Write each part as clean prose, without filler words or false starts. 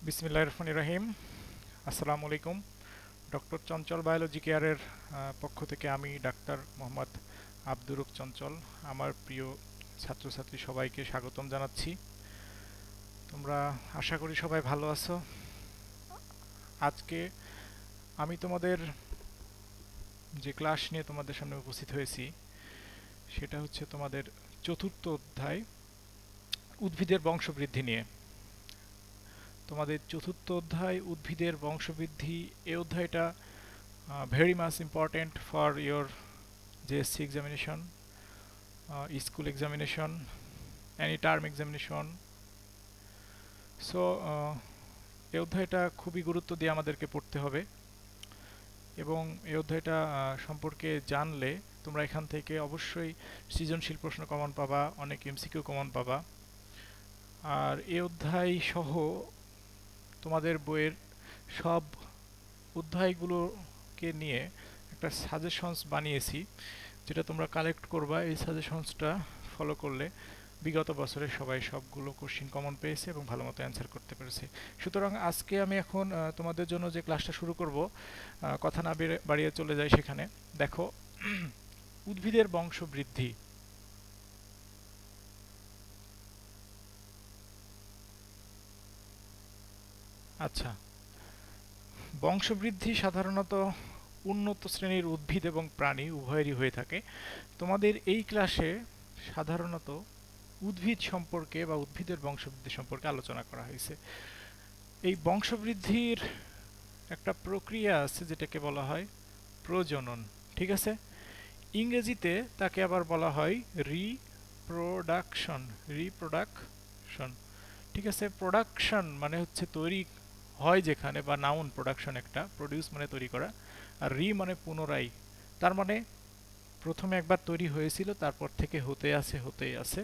বিসমিল্লাহির রহমানির রহিম। আসসালামু আলাইকুম। ডক্টর চঞ্চল বায়োলজি কেয়ারের পক্ষ থেকে আমি ডাক্তার মোহাম্মদ আব্দুরুক চঞ্চল আমার প্রিয় ছাত্রছাত্রী সবাইকে স্বাগতম জানাচ্ছি। তোমরা আশা করি সবাই ভালো আছো। আজকে আমি তোমাদের যে ক্লাস নিয়ে তোমাদের সামনে উপস্থিত হয়েছি সেটা হচ্ছে তোমাদের চতুর্থ অধ্যায় উদ্ভিদের বংশবৃদ্ধি নিয়ে। তোমাদের চতুর্থ অধ্যায় উদ্ভিদের বংশবৃদ্ধি, এই অধ্যায়টা very much important for your JSC examination, school examination, any term examination. So এই অধ্যায়টা খুবই গুরুত্ব দিয়ে আমাদেরকে পড়তে হবে এবং এই অধ্যায়টা সম্পর্কে জানলে তোমরা এখান থেকে অবশ্যই সৃজনশীল প্রশ্ন কমন পাবা, অনেক MCQ কমন পাবা। আর এই অধ্যায় সহ তোমাদের বইয়ের সব অধ্যায়গুলোকে নিয়ে একটা সাজেশনস বানিয়েছি, যেটা তোমরা কালেক্ট করবা। এই সাজেশনসটা ফলো করলে বিগত বছরে সবাই সবগুলো কোশ্চিন কমন পেয়েছে এবং ভালো মতো অ্যান্সার করতে পেরেছে। সুতরাং আজকে আমি এখন তোমাদের জন্য যে ক্লাসটা শুরু করব, কথা না বাড়িয়ে চলে যাই সেখানে। দেখো, উদ্ভিদের বংশবৃদ্ধি। আচ্ছা, বংশবৃদ্ধি সাধারণত উন্নত শ্রেণীর উদ্ভিদ এবং প্রাণী উভয়েরই হয়ে থাকে। তোমাদের এই ক্লাসে সাধারণত উদ্ভিদ সম্পর্কে বা উদ্ভিদের বংশবৃদ্ধি সম্পর্কে আলোচনা করা হয়েছে। এই বংশবৃদ্ধির একটা প্রক্রিয়া আছে যেটাকে বলা হয় প্রজনন, ঠিক আছে? ইংরেজিতে তাকে আবার বলা হয় রিপ্রোডাকশন। রিপ্রোডাকশন, ঠিক আছে? প্রোডাকশন মানে হচ্ছে তৈরি হয় যেখানে, বা নাউন প্রোডাকশন একটা, প্রডিউস মানে তৈরি করা, আর মানে পুনরায়। তার মানে প্রথমে একবার তৈরি হয়েছিল, তারপর থেকে হতেই আছে।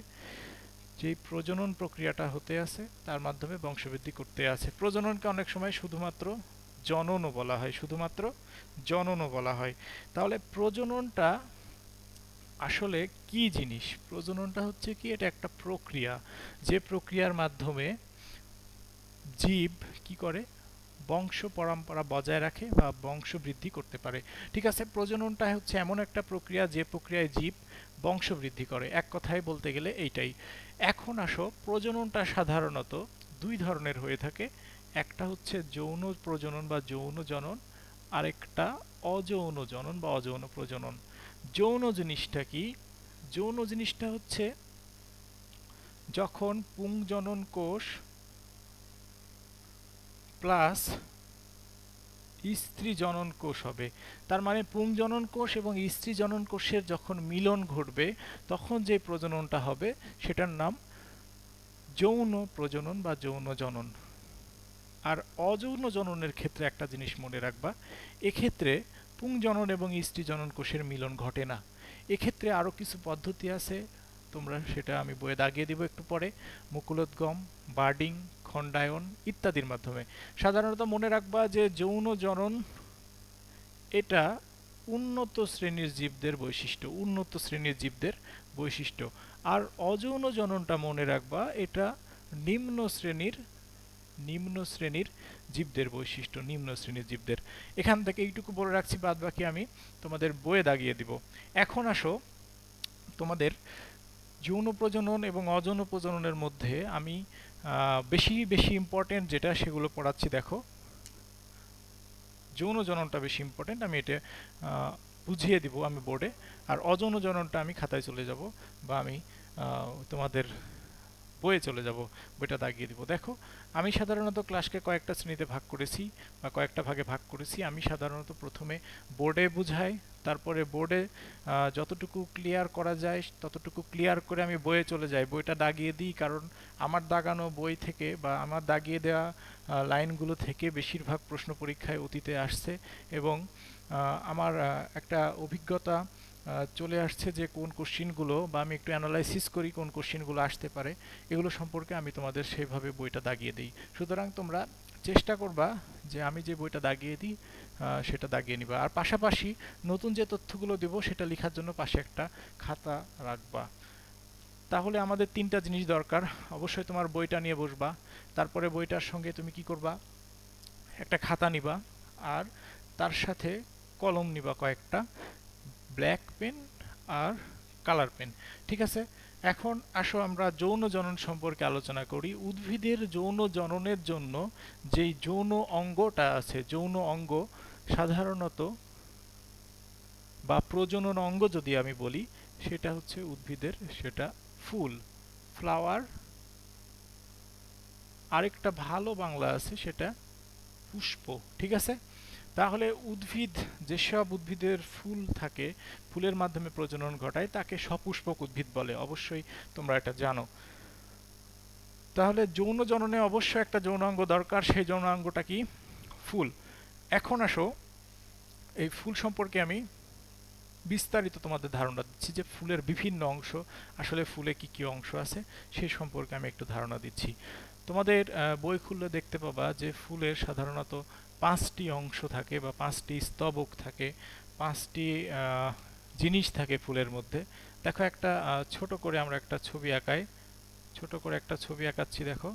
যেই প্রজনন প্রক্রিয়াটা হতে আছে তার মাধ্যমে বংশবৃদ্ধি করতে আছে। প্রজননকে অনেক সময় শুধুমাত্র জননও বলা হয়, শুধুমাত্র জননও বলা হয়। তাহলে প্রজননটা আসলে কি জিনিস? প্রজননটা হচ্ছে কি, এটা একটা প্রক্রিয়া, যে প্রক্রিয়ার মাধ্যমে জীব কি করে, বংশ পরম্পরা বজায় রাখে বা বংশ বৃদ্ধি করতে পারে। ঠিক আছে, প্রজননটা হচ্ছে এমন একটা প্রক্রিয়া যে প্রক্রিয়ায় জীব বংশ বৃদ্ধি করে। এক কথায় বলতে গেলে এইটাই। এখন আসো, প্রজননটা সাধারণত দুই ধরনের হয়ে থাকে। একটা হচ্ছে যৌন প্রজনন বা যৌন জনন, আরেকটা অযৌন জনন বা অযৌন প্রজনন। যৌন জিনিসটা কি? যৌন জিনিসটা হচ্ছে যখন পুংজনন কোষ প্লাস স্ত্রী জনন কোষ হবে। তার মানে পুংজনন কোষ এবং স্ত্রী জনন কোষের যখন মিলন ঘটবে তখন যে প্রজননটা হবে সেটার নাম যৌন প্রজনন বা যৌন জনন। আর অযৌন জননের ক্ষেত্রে একটা জিনিস মনে রাখবা, এক্ষেত্রে পুংজনন এবং স্ত্রী জনন কোষের মিলন ঘটে না। এক্ষেত্রে আরও কিছু পদ্ধতি আছে, তোমরা সেটা আমি বইয়ে দাগিয়ে দিব একটু পরে। মুকুলোদ্গম, বার্ডিং, খণ্ডায়ন ইত্যাদির মাধ্যমে। সাধারণত মনে রাখবা যে যৌন জনন এটা উন্নত শ্রেণীর জীবদের বৈশিষ্ট্য, উন্নত শ্রেণীর জীবদের বৈশিষ্ট্য। আর অযৌন জননটা মনে রাখবা, এটা নিম্ন শ্রেণীর নিম্ন শ্রেণীর জীবদের বৈশিষ্ট্য, নিম্ন শ্রেণীর জীবদের। এখান থেকে এইটুকু বলে রাখছি, বাদ বাকি আমি তোমাদের বইয়ে দাগিয়ে দিব। এখন আসো, তোমাদের যৌন প্রজনন এবং অযৌন প্রজননের মধ্যে আমি বেশি বেশি ইম্পর্টেন্ট যেটা সেগুলো পড়াচ্ছি। দেখো, যৌন জননটা বেশি ইম্পর্টেন্ট, আমি এটা বুঝিয়ে দিব আমি বোর্ডে। আর অযৌন জননটা আমি খাতায় চলে যাব বা আমি তোমাদের বইয়ে চলে যাব, বইটা দাগিয়ে দিব। দেখো, আমি সাধারণত ক্লাসকে কয়েকটা শ্রেণীতে ভাগ করেছি বা কয়েকটা ভাগে ভাগ করেছি। আমি সাধারণত প্রথমে বোর্ডে বুঝাই, তারপরে বোর্ডে যতটুকু ক্লিয়ার করা যায় ততটুকু ক্লিয়ার করে আমি বইয়ে চলে যাই, বইটা দাগিয়ে দিই। কারণ আমার দাগানো বই থেকে বা আমার দাগিয়ে দেওয়া লাইনগুলো থেকে বেশিরভাগ প্রশ্ন পরীক্ষায় অতীতে আসছে এবং আমার একটা অভিজ্ঞতা চলে আসছে যে কোন কোশ্চিনগুলো, বা আমি একটু অ্যানালাইসিস করি কোন কোশ্চিনগুলো আসতে পারে, এগুলো সম্পর্কে আমি তোমাদের সেইভাবে বইটা দাগিয়ে দিই। সুতরাং তোমরা চেষ্টা করবা যে আমি যে বইটা দাগিয়ে দিই সেটা দাগিয়ে নিবা। আর পাশাপাশি নতুন যে তথ্যগুলো দেব সেটা লেখার জন্য পাশে একটা খাতা রাখবা। তাহলে আমাদের তিনটা জিনিস দরকার। অবশ্যই তোমার বইটা নিয়ে বসবা, তারপরে বইটার সঙ্গে তুমি কি করবা, একটা খাতা নিবা, আর তার সাথে কলম নিবা কয়েকটা, ব্ল্যাক পেন আর কালার পেন। ঠিক আছে, এখন আসো আমরা যৌন জনন সম্পর্কে আলোচনা করি। উদ্ভিদের যৌন জননের জন্য যেই যৌন অঙ্গটা আছে, যৌন অঙ্গ সাধারণত বা প্রজনন অঙ্গ যদি আমি বলি, সেটা হচ্ছে উদ্ভিদের, সেটা ফুল, ফ্লাওয়ার। আরেকটা ভালো বাংলা আছে, সেটা পুষ্প। ঠিক আছে, তাহলে উদ্ভিদ, যেসব উদ্ভিদের ফুল থাকে, ফুলের মাধ্যমে প্রজনন ঘটায়, তাকে সপুষ্পক উদ্ভিদ বলে। অবশ্যই তোমরা এটা জানো। তাহলে যৌন জননে অবশ্যই একটা যৌনাঙ্গ দরকার, সেই যৌনাঙ্গটা কি? ফুল। এখন আসো, এই ফুল সম্পর্কে আমি বিস্তারিত তোমাদের ধারণা দিচ্ছি, যে ফুলের বিভিন্ন অংশ, আসলে ফুলে কি কি অংশ আছে সেই সম্পর্কে আমি একটু ধারণা দিচ্ছি। তোমাদের বই খুললে দেখতে পাবা যে ফুলের সাধারণত 5টি অংশ থাকে বা 5টি স্তবক থাকে, 5টি জিনিস থাকে ফুলের মধ্যে। দেখো একটা ছোট করে আমরা একটা ছবি আঁকাই, ছোট করে একটা ছবি আঁকাচ্ছি, দেখো।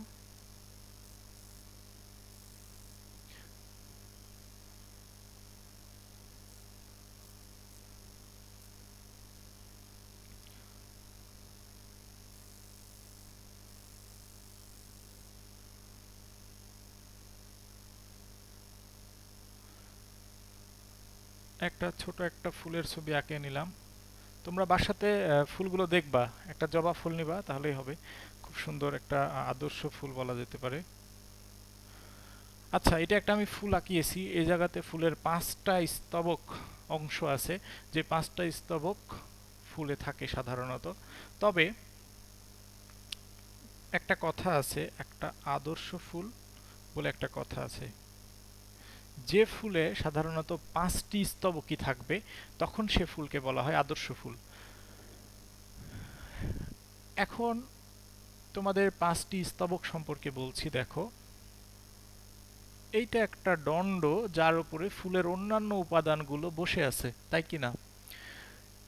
একটা ছোট একটা ফুলের ছবি আঁকে নিলাম। তোমরা বাসাতে ফুলগুলো দেখবা, একটা জবা ফুল নিবা, তাহলেই হবে। খুব সুন্দর একটা আদর্শ ফুল বলা যেতে পারে। আচ্ছা, এটা একটা আমি ফুল আঁকিয়েছি। এই জায়গাতে ফুলের 5টা স্তবক অংশ আছে, যে 5টা স্তবক ফুলে থাকে সাধারণত। তবে একটা কথা আছে, একটা আদর্শ ফুল বলে একটা কথা আছে। যে ফুলে সাধারণত 5টি স্তবকই থাকবে, তখন সে ফুলকে বলা হয় আদর্শ ফুল। এখন তোমাদের 5টি স্তবক সম্পর্কে বলছি, দেখো। এইটা একটা দণ্ড, যার উপরে ফুলের অন্যান্য উপাদানগুলো বসে আছে, তাই কি না?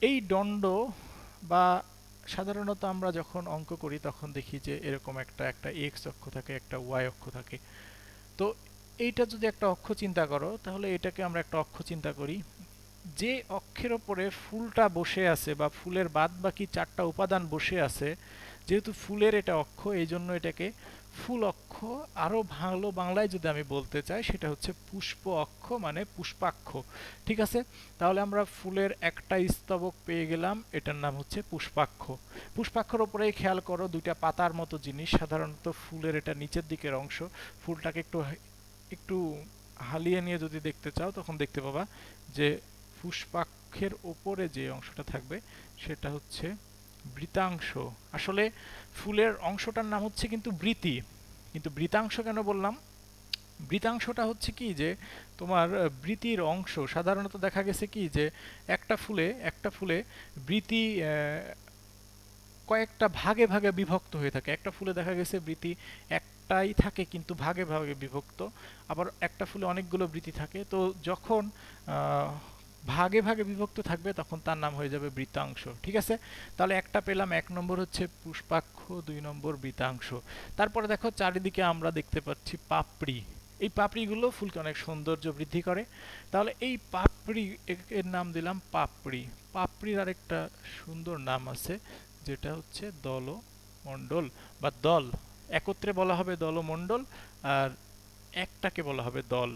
এই দণ্ড, বা সাধারণত আমরা যখন অঙ্ক করি তখন দেখি যে এরকম একটা একটা এক্স অক্ষ থাকে, একটা ওয়াই অক্ষ থাকে। তো এইটা যদি একটা অক্ষ চিন্তা করো, তাহলে এটাকে আমরা একটা অক্ষ চিন্তা করি। যে অক্ষের ওপরে ফুলটা বসে আছে, বা ফুলের বাদ বাকি 4টা উপাদান বসে আছে, যেহেতু ফুলের এটা অক্ষ, এই জন্য এটাকে ফুল অক্ষ। আরো ভালো বাংলায় যদি আমি বলতে চাই, সেটা হচ্ছে পুষ্প অক্ষ, মানে পুষ্পাক্ষ। ঠিক আছে, তাহলে আমরা ফুলের একটা স্তবক পেয়ে গেলাম, এটার নাম হচ্ছে পুষ্পাক্ষ। পুষ্পাক্ষর ওপরেই খেয়াল করো, দুইটা পাতার মতো জিনিস। সাধারণত ফুলের এটা নিচের দিকের অংশ। ফুলটাকে একটু একটু হালিয়ে নিয়ে যদি দেখতে চাও, তখন দেখতে পাবা যে পুষ্পাক্ষের ওপরে যে অংশটা থাকবে, সেটা হচ্ছে বৃতাংশ। আসলে ফুলের অংশটার নাম হচ্ছে কিন্তু বৃতি। কিন্তু বৃতাংশ কেন বললাম? বৃতাংশটা হচ্ছে কি, যে তোমার বৃতির অংশ সাধারণত দেখা গেছে কি, যে একটা ফুলে বৃতি কয়েকটা ভাগে ভাগে বিভক্ত হয়ে থাকে। একটা ফুলে দেখা গেছে বৃতি একটাই থাকে, কিন্তু ভাগে ভাগে বিভক্ত। আবার একটা ফুলে অনেকগুলো বৃতি থাকে। তো যখন ভাগে ভাগে বিভক্ত থাকবে, তখন তার নাম হয়ে যাবে বৃতাংশ। ঠিক আছে, তাহলে একটা পেলাম, 1 নম্বর হচ্ছে পুষ্পাক্ষ, 2 নম্বর বৃতাংশ। তারপরে দেখো চারিদিকে আমরা দেখতে পাচ্ছি পাপড়ি। এই পাপড়িগুলো ফুলকে অনেক সৌন্দর্য বৃদ্ধি করে। তাহলে এই পাপড়ি, এর নাম দিলাম পাপড়ি। পাপড়ির আরেকটা সুন্দর নাম আছে, যেটা হচ্ছে দলমণ্ডল বা দল। একত্রে বলা হবে দলমণ্ডল, আর একটাকে বলা হবে দল।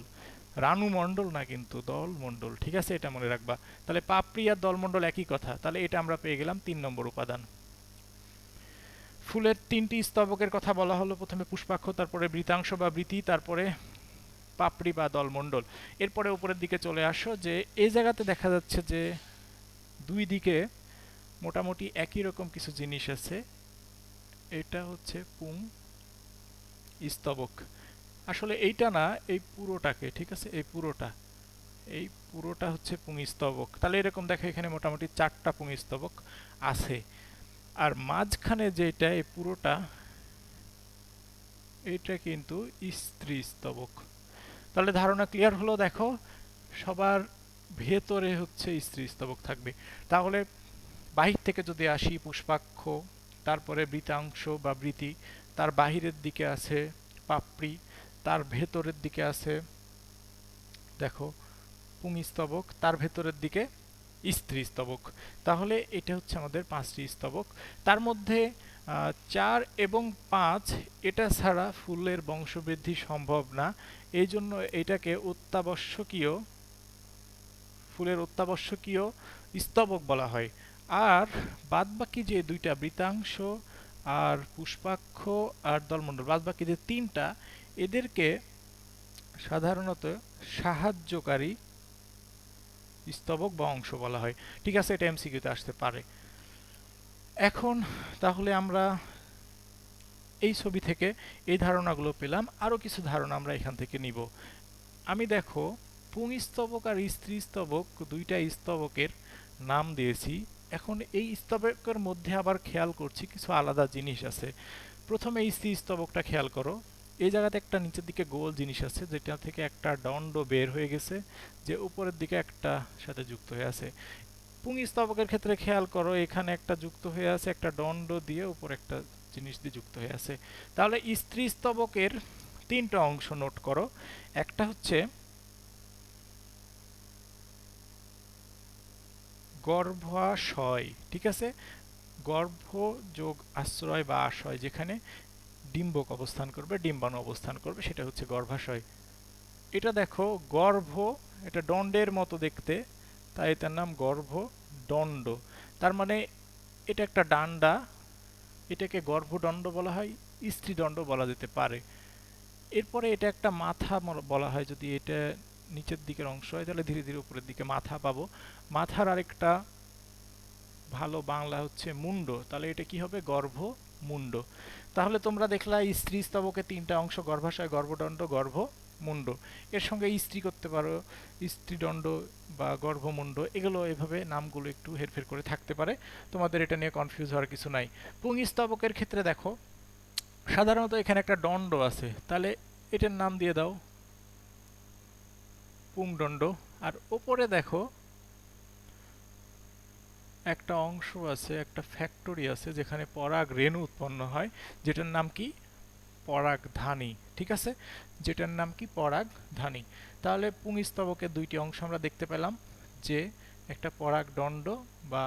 রানু মণ্ডল না, কিন্তু দলমণ্ডল। ঠিক আছে, এটা মনে রাখবা। তাহলে পাপড়ি আর দলমণ্ডল একই কথা। তাহলে এটা আমরা পেয়ে গেলাম 3 নম্বর উপাদান। ফুলের 3টি স্তবকের কথা বলা হলো, প্রথমে পুষ্পাক্ষ, তারপরে বৃতাংশ বা বৃতি, তারপরে পাপড়ি বা দলমণ্ডল। এরপরে উপরের দিকে চলে আসো, যে এই জায়গাতে দেখা যাচ্ছে যে দুই দিকে মোটামুটি একই রকম কিছু জিনিস আছে। এটা হচ্ছে পুং স্তবক। আসলে এইটা না, এই পুরোটাকে, ঠিক আছে, এই পুরোটা হচ্ছে পুংস্তবক। তাহলে এরকম দেখো, এখানে মোটামুটি 4টা পুংস্তবক আছে। আর মাঝখানে যেটা, এই পুরোটা, এটা কিন্তু স্ত্রী স্তবক। তাহলে ধারণা ক্লিয়ার হলো, দেখো। সবার ভেতরে হচ্ছে স্ত্রী স্তবক থাকবে। তাহলে বাহির থেকে যদি আসি, পুষ্পাক্ষ, তারপরে বৃতাংশ বা বৃতি, তার বাহিরের দিকে আছে পাপড়ি, তার ভেতরের দিকে আছে দেখো পুংস্তবক, তার ভেতরের দিকে স্ত্রী স্তবক। তাহলে এটা হচ্ছে আমাদের 5টি স্তবক। তার মধ্যে 4 এবং 5 এটা ছাড়া ফুলের বংশবৃদ্ধি সম্ভব না। এই জন্য এটাকে অত্যাবশ্যকীয়, ফুলের অত্যাবশ্যকীয় স্তবক বলা হয়। আর বাদবাকি যে দুইটা বৃতাংশ আর পুষ্পাক্ষ আর দলমণ্ডল, বাদবাকি যে তিনটা, এদেরকে সাধারণত সাহায্যকারী স্তবক বা অংশ বলা হয়। ঠিক আছে, এটা এমসিকিউতে আসতে পারে। এখন তাহলে আমরা এই ছবি থেকে এই ধারণাগুলো পেলাম, আরও কিছু ধারণা আমরা এখান থেকে নিব। আমি দেখো পুংস্তবক আর স্ত্রী স্তবক দুইটা স্তবকের নাম দিয়েছি। এখন এই স্তবকের মধ্যে আবার খেয়াল করছি কিছু আলাদা জিনিস আছে। প্রথমে এই স্ত্রী স্তবকটা খেয়াল করো, এই জায়গাতে একটা নিচের দিকে গোল জিনিস আছে যেটা থেকে একটা দণ্ড বের হয়ে গেছে, যে উপরের দিকে একটা সাথে যুক্ত হয়ে আছে। পুংস্তবকের ক্ষেত্রে খেয়াল করো, এখানে একটা যুক্ত হয়ে আছে একটা দণ্ড দিয়ে, উপর একটা জিনিস দিয়ে যুক্ত হয়ে আছে। তাহলে স্ত্রী স্তবকের তিনটা অংশ নোট করো। একটা হচ্ছে গর্ভাশয়, ঠিক আছে, গর্ভ যোগ আশ্রয় বা আশয়, যেখানে ডিম্বক অবস্থান করবে, ডিম্বাণু অবস্থান করবে, সেটা হচ্ছে গর্ভাশয়। এটা দেখো গর্ভ, এটা দণ্ডের মতো দেখতে, তাই এটার নাম গর্ভদণ্ড। তার মানে এটা একটা ডান্ডা, এটাকে গর্ভদণ্ড বলা হয়, স্ত্রীদণ্ড বলা যেতে পারে। এরপরে এটা একটা মাথা বলা হয়, যদি এটা নিচের দিকের অংশ হয় তাহলে ধীরে ধীরে উপরের দিকে মাথা পাবো। মাথার আরেকটা ভালো বাংলা হচ্ছে মুন্ড, তাহলে এটা কি হবে, গর্ভমুণ্ড। তাহলে তোমরা দেখলা স্ত্রী স্তবকে তিনটা অংশ, গর্ভাশয়, গর্ভদণ্ড, গর্ভমুণ্ড। এর সঙ্গে স্ত্রী করতে পারো, স্ত্রীদণ্ড বা গর্ভমুণ্ড, এগুলো এভাবে নামগুলো একটু হেরফের করে থাকতে পারে, তোমাদের এটা নিয়ে কনফিউজ হওয়ার কিছু নাই। পুংস্তবকের ক্ষেত্রে দেখো সাধারণত এখানে একটা দণ্ড আছে, তাহলে এটার নাম দিয়ে দাও পুংদণ্ড। আর ওপরে দেখো একটা অংশ আছে, একটা ফ্যাক্টরি আছে যেখানে পরাগ রেণু উৎপন্ন হয়, যেটার নাম কি, পরাগধানী। ঠিক আছে, যেটার নাম কি, পরাগধানী। তাহলে পুংস্তবকের দুইটি অংশ আমরা দেখতে পেলাম, যে একটা পরাগদণ্ড বা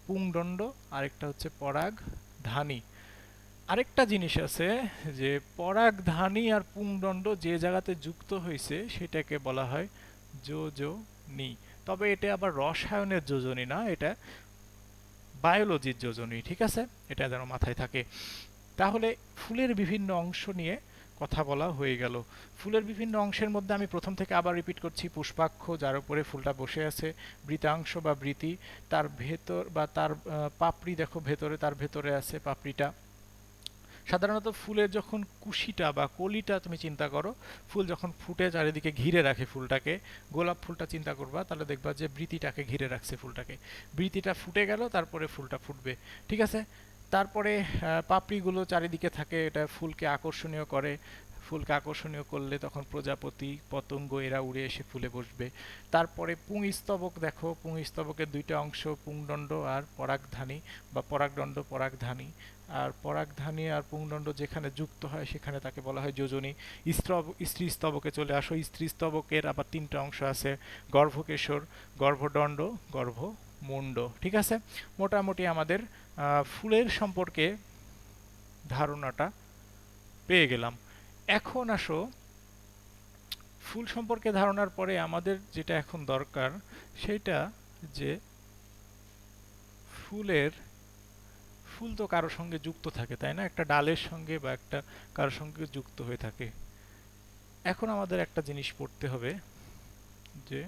পুংদণ্ড, আরেকটা হচ্ছে পরাগধানী। আরেকটা জিনিস আছে, যে পরাগধানী আর পুংদণ্ড যে জায়গাতে যুক্ত হয়েছে সেটাকে বলা হয় যোজনী। তবে এটা আবার রসায়নের যোজনী না, এটা বায়োলজির যোজনী। ঠিক আছে, এটা যেন মাথায় থাকে। তাহলে ফুলের বিভিন্ন অংশ নিয়ে কথা বলা হয়ে গেল। ফুলের বিভিন্ন অংশের মধ্যে আমি প্রথম থেকে আবার রিপিট করছি, পুষ্পাক্ষ যার উপরে ফুলটা বসে আছে, বৃতাংশ বা বৃতি, তার ভেতর বা তার পাপড়ি দেখো ভেতরে, তার ভেতরে আছে পাপড়িটা। সাধারণত ফুলের যখন কুশিটা বা কলিটা তুমি চিন্তা করো, ফুল যখন ফুটে চারিদিকে ঘিরে রাখে ফুলটাকে, গোলাপ ফুলটা চিন্তা করবা, তাহলে দেখবা যে বৃতিটাকে ঘিরে রাখছে ফুলটাকে, বৃতিটা ফুটে গেল তারপরে ফুলটা ফুটবে। ঠিক আছে, তারপরে পাপড়িগুলো চারিদিকে থাকে, এটা ফুলকে আকর্ষণীয় করে, ফুলকে আকর্ষণীয় করলে তখন প্রজাপতি, পতঙ্গ এরা উড়ে এসে ফুলে বসবে। তারপরে পুংস্তবক দেখো, পুংস্তবকের দুইটা অংশ, পুংদণ্ড আর পরাগধানী বা পরাগদণ্ড পরাগধানী। আর পরাগধানী আর পুংদণ্ড যেখানে যুক্ত হয় সেখানে তাকে বলা হয় যোজনী। স্ত্রী স্তবকে চলে আসো, স্ত্রী স্তবকের আবার তিনটা অংশ আছে, গর্ভকেশর, গর্ভদণ্ড, গর্ভমুণ্ড। ঠিক আছে, মোটামুটি আমাদের ফুলের সম্পর্কে ধারণাটা পেয়ে গেলাম। এখন আসো, ফুল সম্পর্কে ধারণার পরে আমাদের যেটা এখন দরকার সেটা, যে ফুলের, ফুল তো কারোর সঙ্গে যুক্ত থাকে তাই না, একটা ডালের সঙ্গে বা একটা কারোর সঙ্গে যুক্ত হয়ে থাকে। এখন আমাদের একটা জিনিস পড়তে হবে, যে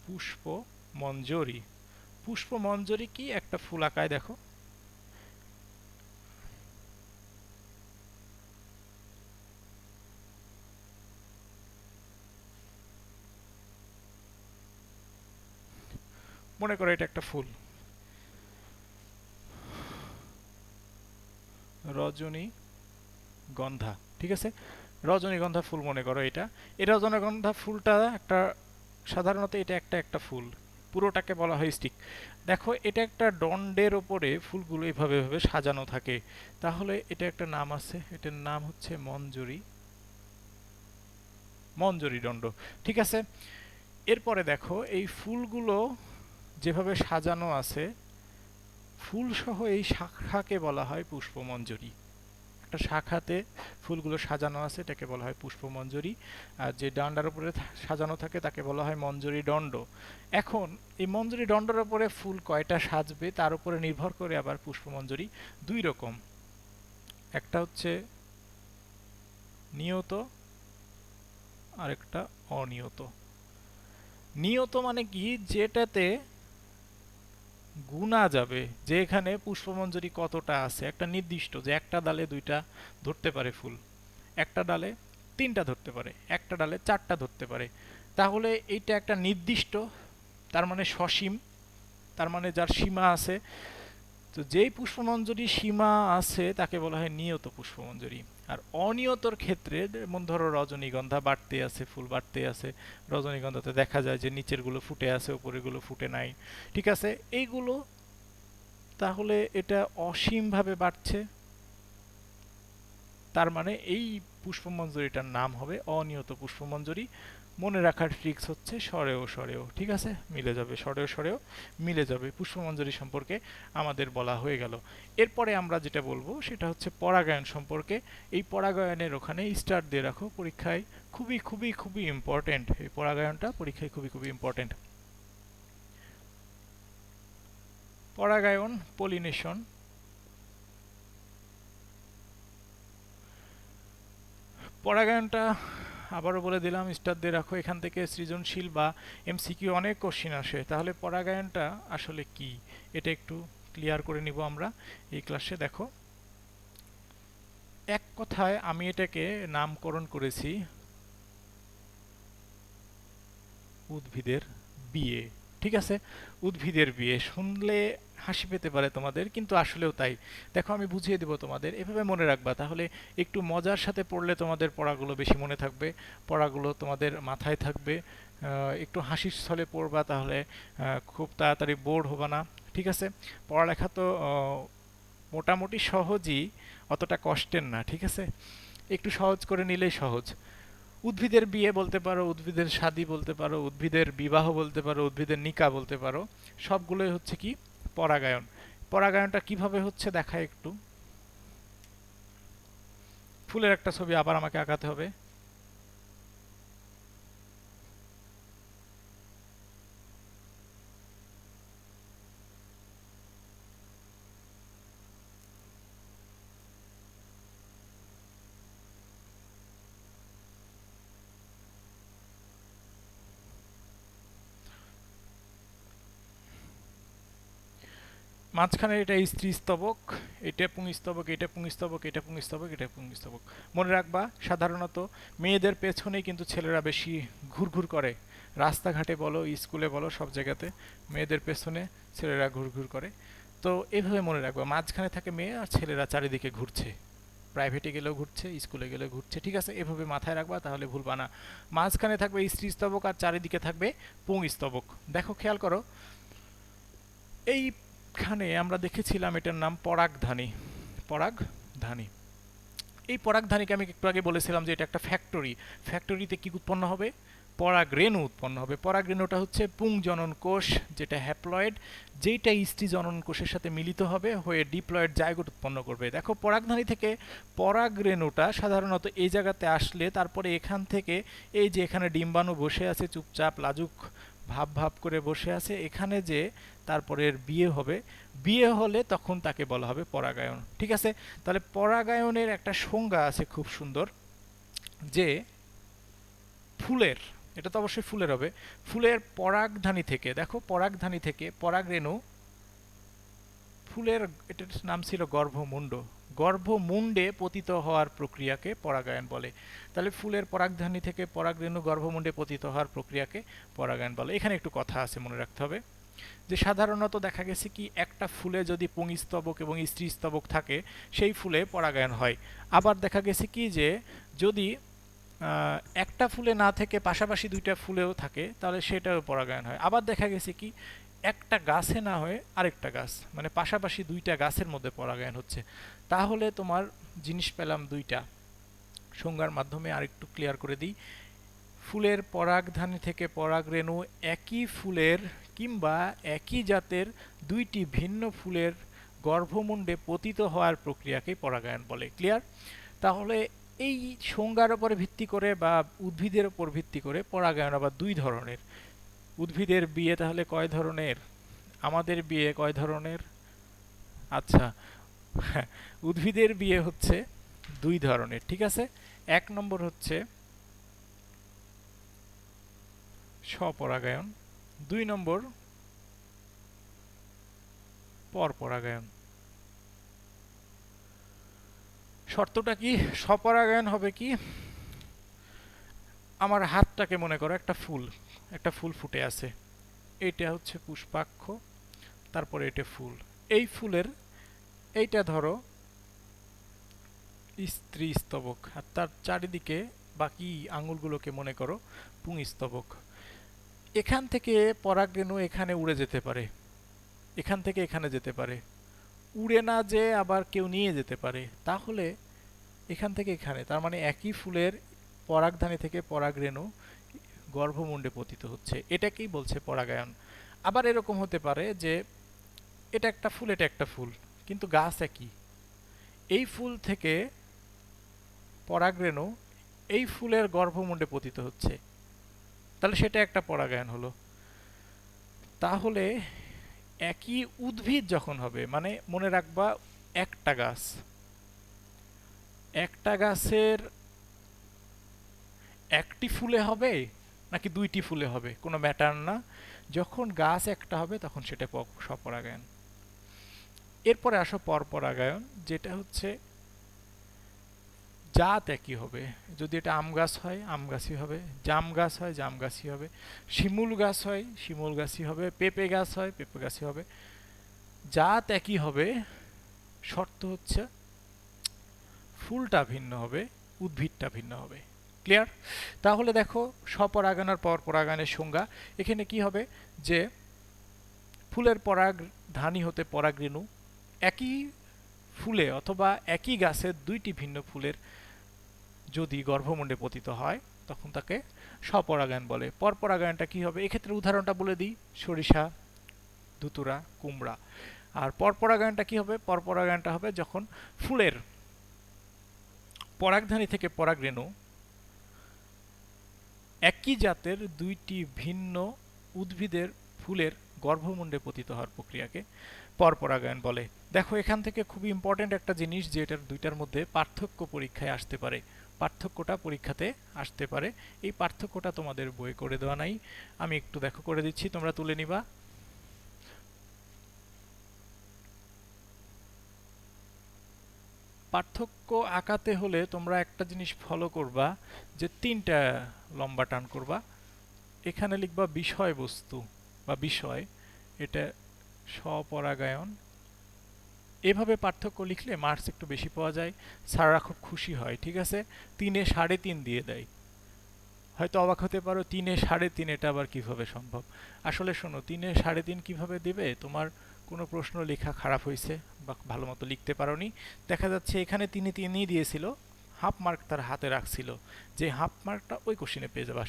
পুষ্প মঞ্জরি। পুষ্প মঞ্জরি কি, একটা ফুল আঁকায় দেখো, মনে করো এটা একটা ফুল, রজনীগন্ধা। ঠিক আছে, রজনীগন্ধা ফুল মনে করো এটা। এই রজনীগন্ধা ফুলটা একটা, সাধারণত এটা একটা একটা ফুল, পুরোটাকে বলা হয় স্টিক। দেখো এটা একটা দণ্ডের ওপরে ফুলগুলো এভাবে এভাবে সাজানো থাকে, তাহলে এটা একটা নাম আছে, এটার নাম হচ্ছে মঞ্জরি, মঞ্জরি দণ্ড। ঠিক আছে, এরপরে দেখো এই ফুলগুলো যেভাবে সাজানো আছে, ফুল সহ এই শাখাকে বলা হয় পুষ্পমঞ্জরি। একটা শাখাতে ফুলগুলো সাজানো আছে এটাকে বলা হয় পুষ্পমঞ্জরি, আর যে ডান্ডার উপরে সাজানো থাকে তাকে বলা হয় মঞ্জরি দণ্ড। এখন এই মঞ্জরি দণ্ডের উপরে ফুল কয়টা সাজবে তার উপরে নির্ভর করে আবার পুষ্পমঞ্জরি দুই রকম, একটা হচ্ছে নিয়ত আর একটা অনিয়ত। নিয়ত মানে কি, যেটাতে গুনা যাবে যে এখানে পুষ্পমঞ্জরি কতটা আছে, একটা নির্দিষ্ট, যে একটা ডালে দুইটা ধরতে পারে ফুল, একটা ডালে তিনটা ধরতে পারে, একটা ডালে চারটা ধরতে পারে, তাহলে এইটা একটা নির্দিষ্ট, তার মানে সসীম, তার মানে যার সীমা আছে। তো যেই পুষ্পমঞ্জরি সীমা আছে তাকে বলা হয় নিয়ত পুষ্পমঞ্জরি। আর অনিয়তর ক্ষেত্রে যেমন ধরো রজনীগন্ধা বাড়তে আছে, ফুল বাড়তে আছে, রজনীগন্ধাতে দেখা যায় যে নিচের গুলো ফুটে আছে উপরের গুলো ফুটে নাই, ঠিক আছে, এইগুলো তাহলে এটা অসীমভাবে বাড়ছে, তার মানে এই পুষ্পমঞ্জরিটার নাম হবে অনিয়ত পুষ্পমঞ্জরি। মনে রাখার ট্রিক্স হচ্ছে সরেও সরেও, ঠিক আছে, মিলে যাবে, সরেও সরেও মিলে যাবে। পুষ্পমঞ্জরি সম্পর্কে আমাদের বলা হয়ে গেল। এরপরে আমরা যেটা বলবো সেটা হচ্ছে পরাগায়ন সম্পর্কে। এই পরাগায়নের ওখানে স্টার দিয়ে রাখো, পরীক্ষায় খুবই খুবই খুবই ইম্পর্টেন্ট, এই পরাগায়নটা পরীক্ষায় খুবই খুবই ইম্পর্টেন্ট। পরাগায়ন, পলিনেশন। পরাগায়নটা আবারও বলে দিলাম, স্টার দিয়ে রাখো, এখান থেকে সৃজনশীল বা এমসিকিউ অনেক কোশ্চিন আসে। তাহলে পরাগায়নটা আসলে কি এটা একটু ক্লিয়ার করে নিব আমরা এই ক্লাসে। দেখো, এক কথায় আমি এটাকে নামকরণ করেছি উদ্ভিদের বিয়ে। ঠিক আছে, উদ্ভিদের বিয়ে শুনলে হাসি পেতে পারে তোমাদের, কিন্তু আসলেও তাই। দেখো আমি বুঝিয়ে দেব তোমাদের, এভাবে মনে রাখবা, তাহলে একটু মজার সাথে পড়লে তোমাদের পড়াগুলো বেশি মনে থাকবে, পড়াগুলো তোমাদের মাথায় থাকবে। একটু হাসির ছলে পড়বা, তাহলে খুব তাড়াতাড়ি বোর হবে না। ঠিক আছে, পড়ালেখা তো মোটামুটি সহজই, অতটা কষ্টের না। ঠিক আছে, একটু সহজ করে নিলেই সহজ। উদ্ভিদের বিয়ে বলতে পারো, উদ্ভিদের শাদী বলতে পারো, উদ্ভিদের বিবাহ বলতে পারো, উদ্ভিদের নিকা বলতে পারো, সবগুলোই হচ্ছে কি পরাগায়ন। পরাগায়নটা কিভাবে হচ্ছে দেখায় একটু। ফুলের একটা ছবি আবার আমাকে আঁকাতে হবে। মাঝখানে এটা স্ত্রী স্তবক, এটা পুংস্তবক, এটা পুংস্তবক, এটা পুংস্তবক, এটা পুংস্তবক। মনে রাখবা, সাধারণত মেয়েদের পেছনেই কিন্তু ছেলেরা বেশি ঘুরঘুর করে, রাস্তাঘাটে বলো, স্কুলে বলো, সব জায়গাতে মেয়েদের পেছনে ছেলেরা ঘুরঘুর করে। তো এভাবে মনে রাখবা, মাঝখানে থাকে মেয়ে আর ছেলেরা চারিদিকে ঘুরছে, প্রাইভেটে গেলেও ঘুরছে, স্কুলে গেলেও ঘুরছে। ঠিক আছে, এভাবে মাথায় রাখবা, তাহলে ভুলবা না। মাঝখানে থাকবে স্ত্রী স্তবক আর চারিদিকে থাকবে পুংস্তবক। দেখো খেয়াল করো, এইখানে আমরা দেখেছিলাম এটার নাম পরাগধানী। পরাগধানী, এই পরাগধানীকে আমি একটু আগে বলেছিলাম যে এটা একটা ফ্যাক্টরি। ফ্যাক্টরিতে কি উৎপন্ন হবে? পরাগরেণু উৎপন্ন হবে। পরাগরেণুটা হচ্ছে পুংজনন কোষ, যেটা হ্যাপ্লয়েড, যেইটা স্ত্রী জনন কোষের সাথে মিলিত হবে হয়ে ডিপ্লয়েড জাইগোট উৎপন্ন করবে। দেখো পরাগধানী থেকে পরাগরেণুটা সাধারণত এই জায়গাতে আসলে তারপরে এখান থেকে এই যে এখানে ডিম্বাণু বসে আছে চুপচাপ লাজুক ভাব ভাব করে বসে আছে, এখানে যে তারপরে এর বিয়ে হবে, বিয়ে হলে তখন তাকে বলা হবে পরাগায়ন। ঠিক আছে, তাহলে পরাগায়নের একটা সংজ্ঞা আছে খুব সুন্দর, যে ফুলের, এটা তো অবশ্যই ফুলের হবে, ফুলের পরাগধানী থেকে, দেখো পরাগধানী থেকে পরাগরেণু, ফুলের এটার নাম ছিল গর্ভমুণ্ড, গর্ভমুণ্ডে পতিত হওয়ার প্রক্রিয়াকে পরাগায়ন বলে। তাহলে ফুলের পরাগধানী থেকে পরাগরেণু গর্ভমুণ্ডে পতিত হওয়ার প্রক্রিয়াকে পরাগায়ন বলে। এখানে একটু কথা আছে, মনে রাখতে হবে, যে সাধারণত দেখা গেছে কি একটা ফুলে যদি পুংস্তবক এবং স্ত্রীস্তবক থাকে সেই ফুলে পরাগায়ন হয়। আবার দেখা গেছে কি যে যদি একটা ফুলে না থেকে পাশাপাশি দুইটা ফুলেও থাকে তাহলে সেটাও পরাগায়ন হয়। আবার দেখা গেছে কি একটা গাছে না হয়ে আরেকটা গাছ, মানে পাশাপাশি দুইটা গাছের মধ্যে পরাগায়ন হচ্ছে। তাহলে তোমার জিনিস পেলাম দুইটা। সংজ্ঞার মাধ্যমে আরেকটু ক্লিয়ার করে দিই। ফুলের পরাগধানী থেকে পরাগরেণু একই ফুলের কিংবা একই জাতের দুইটি ভিন্ন ফুলের গর্ভমুণ্ডে পতিত হওয়ার প্রক্রিয়াকেই পরাগায়ন বলে। ক্লিয়ার? তাহলে এই সংজ্ঞার উপর ভিত্তি করে বা উদ্ভিদের উপর ভিত্তি করে পরাগায়ন আবার দুই ধরনের। উদ্ভিদের বিয়ে তাহলে কয় ধরনের? আমাদের বিয়ে কয় ধরনের? আচ্ছা, উদ্ভিদের বিয়ে হচ্ছে দুই ধরনের, ঠিক আছে। এক নম্বর হচ্ছে স্বপরাগায়ন, দুই নম্বর পরপরাগায়ন। শর্তটা কি? স্বপরাগায়ন হবে কি, আমার হাতটাকে মনে করো একটা ফুল ফুটে আছে, এটা হচ্ছে পুষ্পাক্ষ, তারপরে এটা ফুল। এই ফুলের এইটা ধরো স্ত্রী স্তবক, আর তার চারিদিকে বাকি আঙুলগুলোকে মনে করো পুংস্তবক। এখান থেকে পরাগরেণু এখানে উড়ে যেতে পারে, এখান থেকে এখানে যেতে পারে, উড়ে না যে আবার কেউ নিয়ে যেতে পারে। তাহলে এখান থেকে এখানে, তার মানে একই ফুলের পরাগধানী থেকে পরাগরেণু গর্ভমুণ্ডে পতিত হচ্ছে, এটাকেই বলছে পরাগায়ন। আবার এরকম হতে পারে যে এটা একটা ফুল, এটা একটা ফুল, কিন্তু গাছ একই। এই ফুল থেকে পরাগরেণু এই ফুলের গর্ভমুণ্ডে পতিত হচ্ছে, তাহলে সেটা একটা পরাগায়ন হলো। তাহলে একই উদ্ভিদ যখন হবে, মানে মনে রাখবা একটা গাছ, একটা গাছের একটি ফুলে হবে নাকি দুইটি ফুলে হবে কোনো ম্যাটার না, যখন গাছ একটা হবে তখন সেটা স্বপরাগায়ন। এরপরে আসো পরপরাগায়ন, যেটা হচ্ছে জাত একই হবে। যদি এটা আম গাছ হয় আম গাছই হবে, জাম গাছ হয় জাম গাছই হবে, শিমুল গাছ হয় শিমুল গাছই হবে, পেঁপে গাছ হয় পেঁপে গাছই হবে, জাত একই হবে। শর্ত হচ্ছে ফুলটা ভিন্ন হবে, উদ্ভিদটা ভিন্ন হবে। ক্লিয়ার? তাহলে দেখো স্বপরাগায়ন আর পরপরাগায়নের সংজ্ঞা। এখানে কি হবে যে ফুলের পরাগধানী হতে পরাগরেণু একই ফুলে অথবা একই গাছের দুইটি ভিন্ন ফুলের যদি গর্ভমুণ্ডে পতিত হয় তখন তাকে স্বপরাগায়ন বলে। পরপরাগায়নটা কি হবে? এক্ষেত্রে উদাহরণটা বলে দিই, সরিষা, ধুতুরা, কুমড়া। আর পরপরাগায়নটা কি হবে? পরপরাগায়নটা হবে যখন ফুলের পরাগধানী থেকে পরাগরেণু একই জাতের দুইটি ভিন্ন উদ্ভিদের ফুলের গর্ভমুণ্ডে পতিত হওয়ার প্রক্রিয়াকে পরপরাগায়ন বলে। দেখো এখান থেকে খুবই ইম্পর্টেন্ট একটা জিনিস, যে এটার দুইটার মধ্যে পার্থক্য পরীক্ষায় আসতে পারে, পার্থক্যটা পরীক্ষাতে আসতে পারে। এই পার্থক্যটা তোমাদের বই করে দেওয়া নাই, আমি একটু দেখো করে দিচ্ছি, তোমরা তুলে নিবা। পার্থক্য আঁকাতে হলে তোমরা একটা জিনিস ফলো করবা, যে তিনটা লম্বা টান করবা। এখানে লিখবা বিষয়বস্তু বা বিষয়, এটা স্বপরাগায়ন। এভাবে পার্থক্য লিখলে মার্কস একটু বেশি পাওয়া যায়, স্যাররা খুব খুশি হয়। ঠিক আছে, 3-এ 3.5 দিয়ে দেয়। হয়তো অবাক হতে পারো 3-এ 3.5 এটা আবার কিভাবে সম্ভব। আসলে শোনো, 3-এ 3.5 কিভাবে দেবে, তোমার কোনো প্রশ্ন লেখা খারাপ হয়েছে বা ভালো মতো লিখতে পারোনি, দেখা যাচ্ছে এখানে 3-3 দিয়েছিল, হাফ মার্ক তার হাতে রাখছিল, যে হাফ মার্কটা ওই কোশ্চেনে পেয়ে যাবা।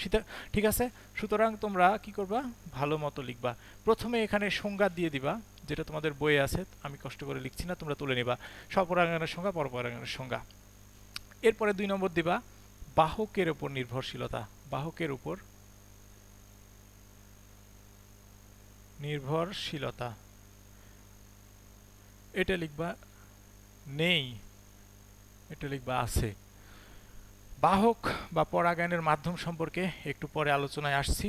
ঠিক আছে, সুতরাং তোমরা কি করবা, ভালো মতো লিখবা। প্রথমে এখানে সংজ্ঞা দিয়ে দিবা, যেটা তোমাদের বইয়ে আছে, আমি কষ্ট করে লিখছি না, তোমরা তুলে নিবা। স্বপরাগায়নের সংজ্ঞা, পরপরাগায়নের সংজ্ঞা। এরপরে 2 নম্বর দিবা বাহকের উপর নির্ভরশীলতা। বাহকের উপর নির্ভরশীলতা, এটা লিখবা নেই, এটা লিখবা আছে। বাহক বা পরাগায়নের মাধ্যম সম্পর্কে একটু পরে আলোচনায় আসছি,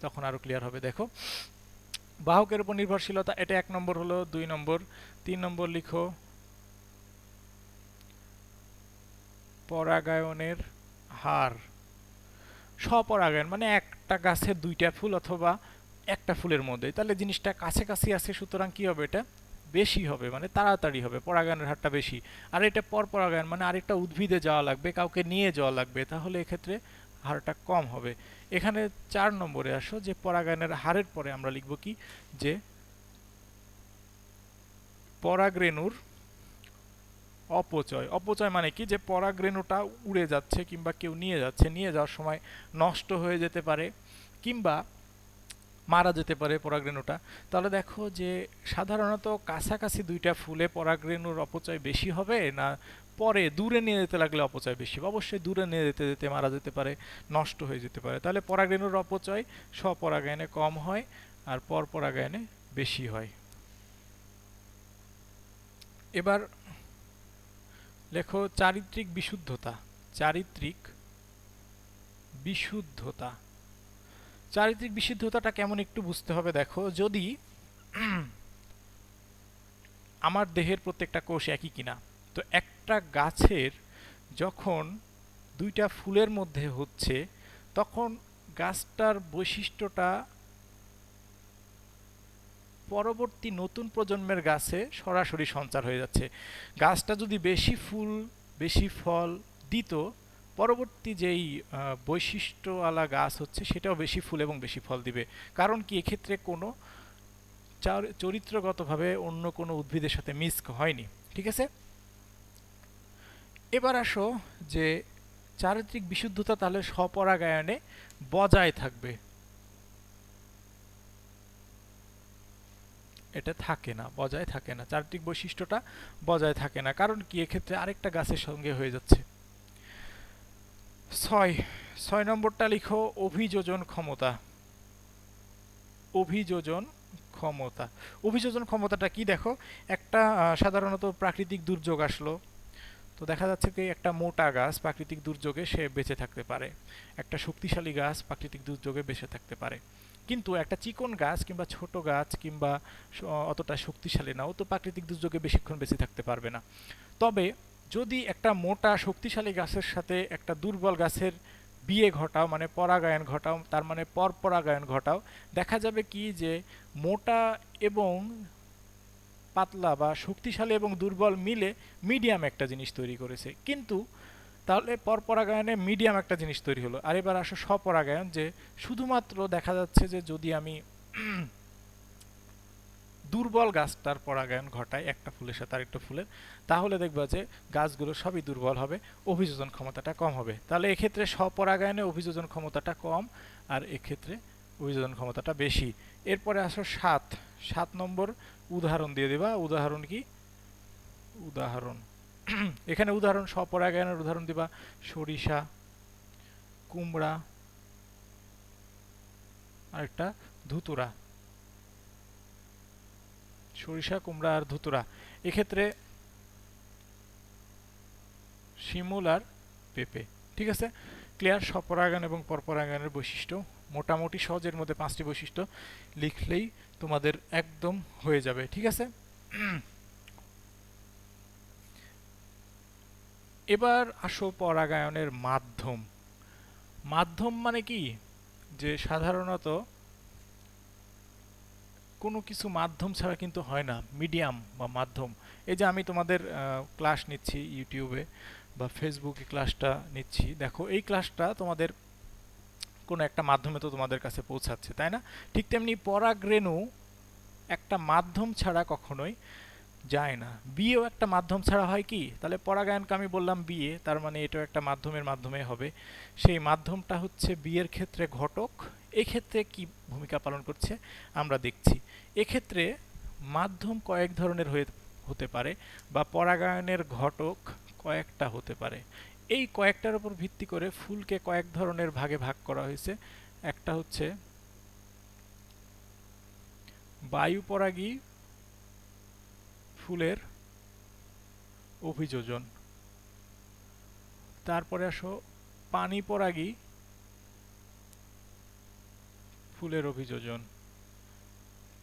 তখন আরো ক্লিয়ার হবে। দেখো বাহকের উপর নির্ভরশীলতা, এটা 1 নম্বর হলো। 2 নম্বর, 3 নম্বর লিখো পরাগায়নের হার। স্বপরাগায়ন মানে একটা গাছের দুইটা ফুল অথবা একটা ফুলের মধ্যে, তাহলে জিনিসটা কাছাকাছি আছে, সুতরাং কি হবে, এটা বেশি হবে, মানে তাড়াতাড়ি হবে, পরাগায়নের হারটা বেশি। আর এটা পরপরাগায়ন, মানে আরেকটা উদ্ভিদে যাওয়া লাগবে, কাউকে নিয়ে যাওয়া লাগবে, তাহলে এক্ষেত্রে হারটা কম হবে। এখানে 4 নম্বরে আসো, যে পরাগায়নের হারের পরে আমরা লিখব কি, যে পরাগরেণুর অপচয়। অপচয় মানে কি, যে পরাগরেণুটা উড়ে যাচ্ছে কিংবা কেউ নিয়ে যাচ্ছে, নিয়ে যাওয়ার সময় নষ্ট হয়ে যেতে পারে কিংবা মারা যেতে পারে পরাগরেণুটা। তাহলে দেখো যে সাধারণত কাছাকাছি দুইটা ফুলে পরাগরেণুর অপচয় বেশি হবে, না পরে দূরে নিয়ে যেতে লাগলে অপচয় বেশি হবে? অবশ্যই দূরে নিয়ে যেতে যেতে মারা যেতে পারে, নষ্ট হয়ে যেতে পারে। তাহলে পরাগরেণুর অপচয় স্বপরাগায়নে কম হয় আর পরপরাগায়নে বেশি হয়। এবার লেখো চারিত্রিক বিশুদ্ধতা। চারিত্রিক বিশুদ্ধতা, চারিত্রিক বিশুদ্ধতাটা কেমন একটু বুঝতে হবে। দেখো, যদি আমার দেহের প্রত্যেকটা কোষ একই কিনা, তো একটা গাছের যখন দুইটা ফুলের মধ্যে হচ্ছে, তখন গাছটার বৈশিষ্ট্যটা পরবর্তী নতুন প্রজন্মের গাছে সরাসরি সঞ্চার হয়ে যাচ্ছে। গাছটা যদি বেশি ফুল বেশি ফল দিত, পরবর্তী যেই বৈশিষ্ট্যওয়ালা গাছ হচ্ছে সেটাও বেশি ফুল এবং বেশি ফল দিবে। কারণ কি, এক্ষেত্রে কোনো চরিত্রগতভাবে অন্য কোনো উদ্ভিদের সাথে মিক্স হয়নি। ঠিক আছে, এবার আসো যে চারিত্রিক বিশুদ্ধতা তাহলে স্বপরাগায়নে বজায় থাকবে, এটা থাকে না, বজায় থাকে না, চারিত্রিক বৈশিষ্ট্যটা বজায় থাকে না। কারণ কি, এক্ষেত্রে আরেকটা গাছের সঙ্গে হয়ে যাচ্ছে। 6 নম্বরটা লিখো অভিযোজন ক্ষমতা। অভিযোজন ক্ষমতা, অভিযোজন ক্ষমতাটা কি? দেখো, একটা সাধারণত প্রাকৃতিক দুর্যোগ আসলো, তো দেখা যাচ্ছে কি একটা মোটা গাছ প্রাকৃতিক দুর্যোগে সে বেঁচে থাকতে পারে, একটা শক্তিশালী গাছ প্রাকৃতিক দুর্যোগে বেঁচে থাকতে পারে। কিন্তু একটা চিকন গাছ কিংবা ছোট গাছ কিংবা অতটা শক্তিশালী না, ও তো প্রাকৃতিক দুর্যোগে বেশিক্ষণ বেঁচে থাকতে পারবে না। তবে যদি একটা মোটা শক্তিশালী গাছের সাথে একটা দুর্বল গাছের বিয়ে ঘটাও, মানে পরাগায়ন ঘটাও, তার মানে পরপরাগায়ন ঘটাও, দেখা যাবে কি যে মোটা এবং পাতলা বা শক্তিশালী এবং দুর্বল মিলে মিডিয়াম একটা জিনিস তৈরি করেছে। কিন্তু তাহলে পরপরাগায়নে মিডিয়াম একটা জিনিস তৈরি হলো। আর এবার আসো স্বপরাগায়ন, যে শুধুমাত্র দেখা যাচ্ছে যে যদি আমি দুর্বল গাছটার পরাগায়ন ঘটাই একটা ফুলের সাথে আরেকটা ফুলের, তাহলে দেখবা যে গাছগুলো সবই দুর্বল হবে, অভিযোজন ক্ষমতাটা কম হবে। তাহলে এক্ষেত্রে স্বপরাগায়নে অভিযোজন ক্ষমতাটা কম আর এক্ষেত্রে অভিযোজন ক্ষমতাটা বেশি। এরপরে আসো 7 নম্বর উদাহরণ দিয়ে দিবা। উদাহরণ কি? উদাহরণ এখানে উদাহরণ স্বপরাগায়নের উদাহরণ দিবা সরিষা, কুমড়া, আরেকটা ধুতুরা। সরিষা, কুমড়া আর ধুতুরা। এক্ষেত্রে শিমুল আর পেঁপে। ঠিক আছে, ক্লিয়ার? স্বপরাগায়ন এবং পরপরাগায়নের বৈশিষ্ট্য মোটামুটি সহজের মধ্যে 5টি বৈশিষ্ট্য লিখলেই তোমাদের একদম হয়ে যাবে। ঠিক আছে, এবার আসো পরাগায়নের মাধ্যম। মাধ্যম মানে কি, যে সাধারণত কোনো কিছু মাধ্যম ছাড়া কিন্তু হয় না, মিডিয়াম বা মাধ্যম। এই যে আমি তোমাদের ক্লাস নিচ্ছি ইউটিউবে বা ফেসবুকে ক্লাসটা নিচ্ছি, দেখো এই ক্লাসটা তোমাদের কোনো একটা মাধ্যমে তো তোমাদের কাছে পৌঁছাচ্ছে, তাই না? ঠিক তেমনি পরাগরেণু একটা মাধ্যম ছাড়া কখনোই যায় না। বিয়েও একটা মাধ্যম ছাড়া হয় কি? তাহলে পরাগায়নকে আমি বললাম বিয়ে, তার মানে এটাও একটা মাধ্যমের মাধ্যমে হবে। সেই মাধ্যমটা হচ্ছে বিয়ের ক্ষেত্রে ঘটক। এক্ষেত্রে কি ভূমিকা পালন করছে আমরা দেখছি। এক্ষেত্রে মাধ্যম কয়েক ধরনের হতে পারে বা পরাগায়নের ঘটক কয়েকটা হতে পারে। এই কয়েকটার উপর ভিত্তি করে ফুলকে কয়েক ধরনের ভাগে ভাগ করা হয়েছে। একটা হচ্ছে বায়ু পরাগী ফুলের অভিযোজন, তারপরে আসো পানি পরাগী ফুলের অভিযোজন,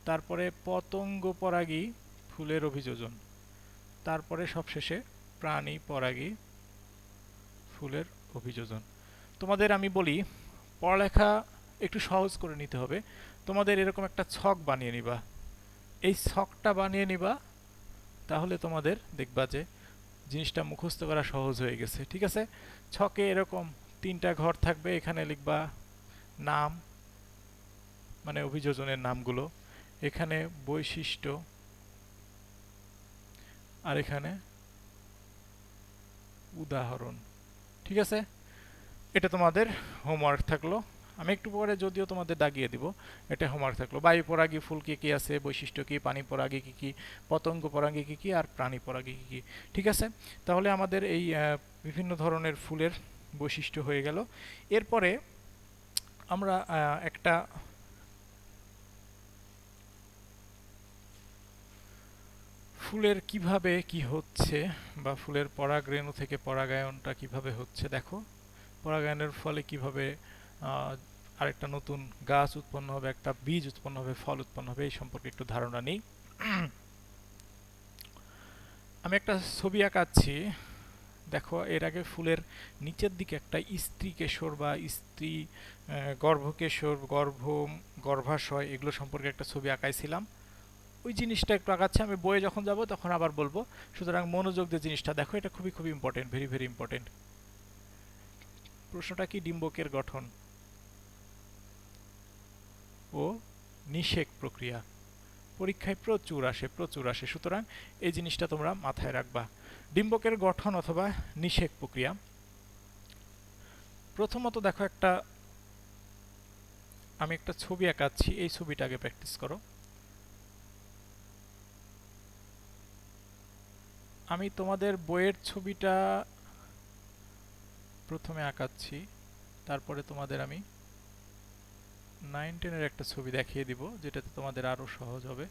তারপরে পতঙ্গ পরাগী ফুলের অভিযোজন, তারপরে সবশেষে প্রাণী পরাগী ফুলের অভিযোজন। তোমাদের আমি বলি, পড়ালেখা একটু সহজ করে নিতে হবে। তোমাদের এরকম একটা ছক বানিয়ে নিবা। এই ছকটা বানিয়ে নিবা তাহলে তোমাদের দেখবা যে জিনিসটা মুখস্থ করা সহজ হয়ে গেছে। ঠিক আছে, ছকে এরকম 3টা ঘর থাকবে, এখানে লিখবা নাম মানে অভিযোজনের নামগুলো, এখানে বৈশিষ্ট্য, আর এখানে উদাহরণ। ঠিক আছে, এটা তোমাদের হোমওয়ার্ক থাকলো। আমি একটু পরে যদিও তোমাদের দাগিয়ে দিব, এটা হোমওয়ার্ক থাকলো। বায়ু পরাগী ফুল কি কি আছে, বৈশিষ্ট্য কি, পানি পরাগী কি কি, পতঙ্গ পরাগী কি কি, আর প্রাণী পরাগী কি কি। ঠিক আছে, তাহলে আমাদের এই বিভিন্ন ধরনের ফুলের বৈশিষ্ট্য হয়ে গেল। এরপরে আমরা একটা ফুলের কিভাবে কি হচ্ছে বা ফুলের পরাগরেণু থেকে পরাগায়নটা কিভাবে হচ্ছে দেখো, পরাগায়নের ফলে কিভাবে আরেকটা নতুন গাছ উৎপন্ন হবে, একটা বীজ উৎপন্ন হবে, ফল উৎপন্ন হবে, এই সম্পর্কে একটু ধারণা নেই। আমি একটা ছবি আঁকাচ্ছি, দেখো এর আগে ফুলের নিচের দিকে একটা স্ত্রী কেশর বা স্ত্রী গর্ভকেশর, গর্ভাশয় এগুলো সম্পর্কে একটা ছবি আঁকাইছিলাম। ওই জিনিসটা একটু আঁকাচ্ছি, আমি বইয়ে যখন যাব তখন আবার বলবো। সুতরাং মনোযোগ দিয়ে জিনিসটা দেখো, এটা খুবই খুবই ইম্পর্টেন্ট, ভেরি ভেরি ইম্পর্টেন্ট। প্রশ্নটা কি, ডিম্বকের গঠন ও নিষেক প্রক্রিয়া পরীক্ষায় প্রচুর আসে, প্রচুর আসে। সুতরাং এই জিনিসটা তোমরা মাথায় রাখবা। ডিম্বকের গঠন অথবা নিষেক প্রক্রিয়া, প্রথমত দেখো আমি একটা ছবি আঁকাচ্ছি, এই ছবিটা আগে প্র্যাকটিস করো। আমি তোমাদের বইয়ের ছবিটা প্রথমে আঁকাচ্ছি, তারপরে তোমাদের আমি 9-10-এর একটা ছবি দেখিয়ে দিব, যেটাতে তোমাদের আরো সহজ হবে।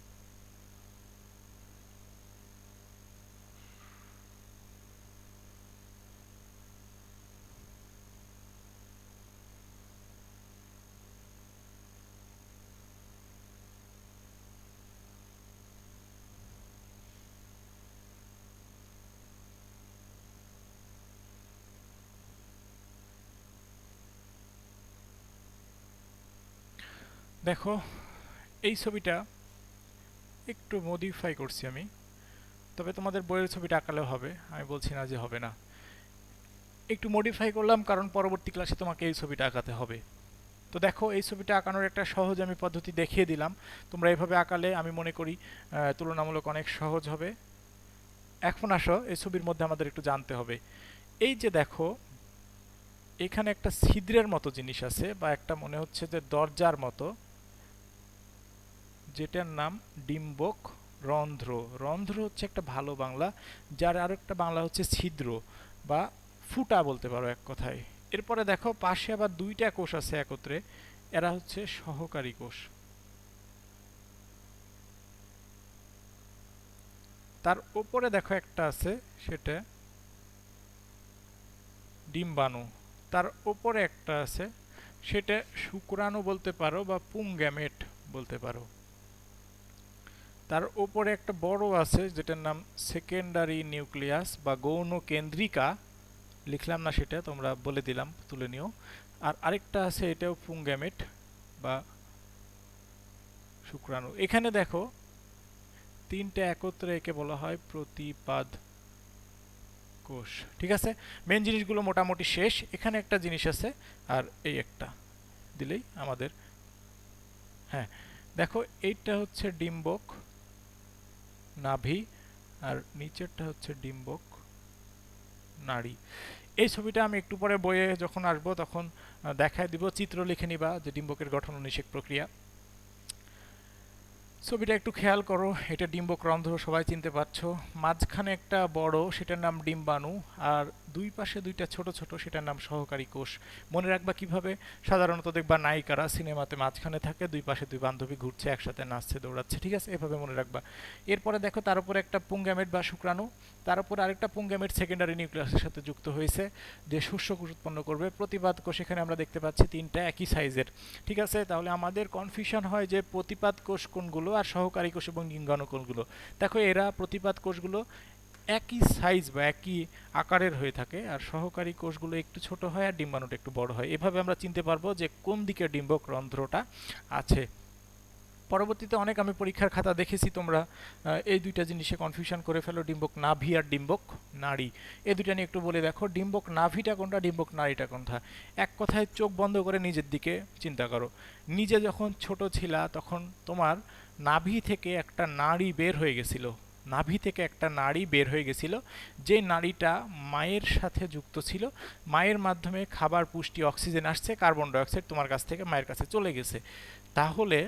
দেখো এই ছবিটা একটু মডিফাই করছি আমি, তবে তোমাদের বইয়ের ছবিটা আঁকালেও হবে, আমি বলছি না যে হবে না। একটু মডিফাই করলাম কারণ পরবর্তী ক্লাসে তোমাকে এই ছবিটা আঁকাতে হবে। তো দেখো এই ছবিটা আঁকানোর একটা সহজ আমি পদ্ধতি দেখিয়ে দিলাম, তোমরা এভাবে আঁকালে আমি মনে করি তুলনামূলক অনেক সহজ হবে। এখন আসো এই ছবির মধ্যে আমাদের একটু জানতে হবে। এই যে দেখো এখানে একটা ছিদ্রের মতো জিনিস আছে, বা একটা মনে হচ্ছে যে দরজার মতো, যেটার নাম ডিম্বক রন্ধ্র। রন্ধ্র হচ্ছে একটা ভালো বাংলা, যার আরো একটা বাংলা হচ্ছে ছিদ্র বা ফুটা বলতে পারো এক কথায়। এরপরে দেখো পাশে আবার 2টা কোষ আছে একত্রে, এরা হচ্ছে সহকারী কোষ। তার উপরে দেখো একটা আছে, সেটা ডিম্বাণু। তার উপরে একটা আছে, সেটা শুক্রাণু বলতে পারো বা পুংগ্যামেট বলতে পারো। তার উপরে একটা বড় আছে যেটার নাম সেকেন্ডারি নিউক্লিয়াস বা গৌণ কেন্দ্রিকা, লিখলাম না সেটা, তোমরা বলে দিলাম, তুলে নিও। আর আরেকটা আছে, এটাও পুংগ্যামেট বা শুক্রাণু। এখানে দেখো 3টা একত্রে একে বলা হয় প্রতিপাদ কোষ। ঠিক আছে, মেন জিনিসগুলো মোটামুটি শেষ। এখানে একটা জিনিস আছে, আর এই একটা দিলেই আমাদের, হ্যাঁ দেখো এইটা হচ্ছে ডিম্বক নাভি, আর নিচেরটা হচ্ছে ডিম্বক নাড়ি। এই ছবিটা আমি একটু পরে বইয়ে যখন আসবো তখন দেখায় দিব, চিত্র লিখে নিবা যে ডিম্বকের গঠন ও নিষেক প্রক্রিয়া। ছবিটা একটু খেয়াল করো, এটা ডিম্বক রন্ধ্র, সবাই চিনতে পারছো। মাঝখানে একটা বড়, সেটার নাম ডিম্বাণু, আর দুই পাশে 2টা ছোট ছোট, সেটার নাম সহকারী কোষ। মনে রাখবা কিভাবে, সাধারণত দেখবা নায়িকারা সিনেমাতে মাঝখানে থাকে, দুই পাশে 2 বান্ধবী ঘুরছে একসাথে, নাচছে, দৌড়াচ্ছে। ঠিক আছে, এভাবে মনে রাখবা। এরপরে দেখো তার উপরে একটা পুংগ্যামেট বা শুক্রাণু, তার উপর আরেকটা পুংগ্যামেট সেকেন্ডারি নিউক্লিয়াসের সাথে যুক্ত হয়েছে, যে শস্যকোষ উৎপন্ন করবে। প্রতিপাদ কোষ এখানে আমরা দেখতে পাচ্ছি 3টা একই সাইজের। ঠিক আছে, তাহলে আমাদের কনফিউশন হয় যে প্রতিপাদ কোষ কোনগুলো আর সহকারী কোষ এবং ডিম্বাণু কোষগুলো। দেখো এরা প্রতিপাদ কোষগুলো একই সাইজ বা একই আকারের হয়ে থাকে, আর সহকারী কোষগুলো একটু ছোট হয় আর ডিম্বাণুটা একটু বড় হয়। এভাবে আমরা চিনতে পারবো যে কোন দিকে ডিম্বক রন্ধ্রটা আছে। পরবর্তীতে অনেক আমি পরীক্ষার খাতা দেখেছি তোমরা এই দুইটা জিনিসে কনফিউশন করে ফেলো, ডিম্বক নাভি আর ডিম্বক নাড়ি। এই দুইটা নিয়ে একটু বলে দেখো, ডিম্বক নাভিটা কোনটা, ডিম্বক নাড়িটা কোনটা। এক কথায় চোখ বন্ধ করে নিজের দিকে চিন্তা করো। নিজে যখন ছোট ছিলা তখন তোমার নাভি থেকে একটা নাড়ি বের হয়ে গেছিল, নাভি থেকে একটা নাড়ি বের হয়ে গেছিল, যে নাড়িটা মায়ের সাথে যুক্ত ছিল। মায়ের মাধ্যমে খাবার, পুষ্টি, অক্সিজেন আসছে, কার্বন ডাইঅক্সাইড তোমার কাছ থেকে মায়ের কাছে চলে গেছে। তাহলে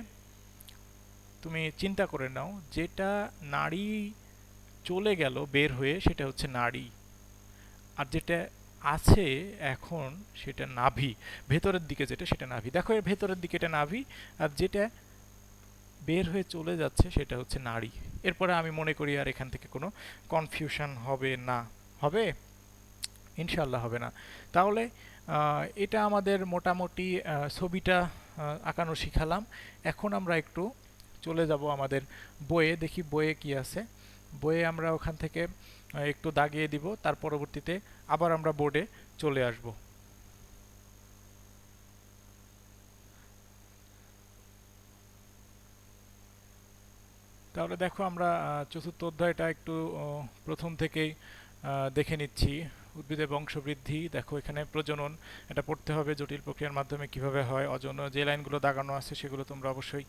তুমি চিন্তা করে নাও, যেটা নাড়ি চলে গেল বের হয়ে সেটা হচ্ছে নাড়ি, আর যেটা আছে এখন সেটা নাভি। ভেতরের দিকে যেটা সেটা নাভি। দেখো এর ভেতরের দিকে এটা নাভি, আর যেটা বের হয়ে চলে যাচ্ছে সেটা হচ্ছে নাড়ি। এরপরে আমি মনে করি আর এখান থেকে কোনো কনফিউশন হবে না। হবে? ইনশাল্লাহ হবে না। তাহলে এটা আমাদের মোটামুটি ছবিটা আঁকানো শিখালাম। এখন আমরা একটু চলে যাব আমাদের বইয়ে, দেখি বইয়ে কি আছে। বইয়ে আমরা ওখান থেকে একটু দাগিয়ে দিব, তার পরবর্তীতে আবার আমরা বোর্ডে চলে আসব। তাহলে দেখো আমরা চতুর্থ অধ্যায়টা একটু প্রথম থেকেই দেখে নিচ্ছি। উদ্ভিদের বংশবৃদ্ধি, দেখো এখানে প্রজনন, এটা পড়তে হবে, জটিল প্রক্রিয়ার মাধ্যমে কিভাবে হয়। অযৌন, যে লাইনগুলো দাগানো আছে সেগুলো তোমরা অবশ্যই